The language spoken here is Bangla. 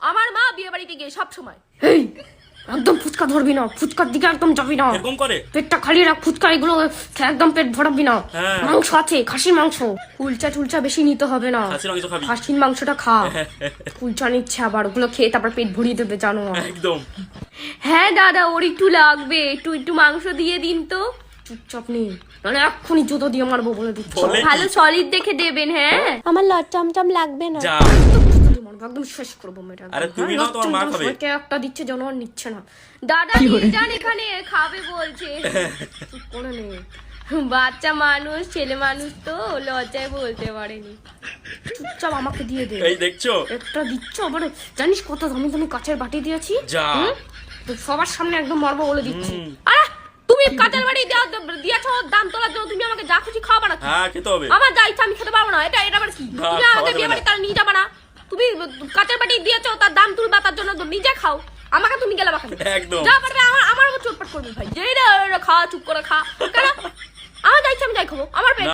আমার মা বিয়ে বাড়িতে গিয়ে সব সময় এই একদম ফুচকা ধরবি না, ফুচকার দিকে একদম যাবি না, এরকম করে পেটটা খালি রাখ, ফুচকা এগুলো একদম পেট ভরাবি না। হ্যাঁ। মাংস আছে, খাসির মাংস, কুলচা টুলচা বেশি নিতে হবে না, খাসির মাংস খাবি? খাসির মাংসটা খা। কুলচা নিচ্ছে আবার, ওগুলো খেয়ে তারপর পেট ভরিয়ে দেবে জানো না। একদম। হ্যাঁ দাদা ওর একটু লাগবে, একটু মাংস দিয়ে দিন তো। চুপচাপ নেই, মানে এক্ষুনি জুতো দিয়ে মারবো বলে দিচ্ছি। বলে কি? ভালো সলিড দেখে দেবেন। হ্যাঁ আমার চমচম লাগবে না, যা। জুতো দিয়ে মারবো, একদম শেষ করবো মেয়েটা। আরে তুমি নাও, তোমার মা খাবে। কে একটা দিচ্ছে যেন আর নিচ্ছে না। দাদা নিয়ে যান, এখানে খাবে বলছে। চুপ করে নে। বাচ্চা মানুষ, ছেলে মানুষ তো লজ্জায় বলতে পারেনি। চুপচাপ আমাকে দিয়ে দে। এই দেখছো? একটা দিচ্ছ আবার, জানিস কত দামি দামি কাচের বাটি দিয়েছি। যা। তো সবার সামনে একদম মারবো বলে দিচ্ছি। আরে তুমি কাঁচের বাড়ি দিয়েছো দাম তোলার জন্য, তুমি আমাকে যা খুশি খাওয়াবা না? হ্যাঁ খেতে হবে। আমার যা ইচ্ছা আমি খেতে পারবো না। এটা আবার কি? না, তুমি খাওয়া আমাকে যাবে বিয়ে না। বাড়ি তার নিয়ে যাবা না? তুমি কাঁচের বাটি দিয়েছো, তার দাম তুলবা, তার জন্য নিজে খাও। আমাকে তুমি গেলে বাকি একদম। যা পারবে আমার চোটপাট করবি ভাই। যেই রে খাওয়া, চুপ করে খা। কেন আমার যা ইচ্ছা আমি যাই খাবো, আমার পেট।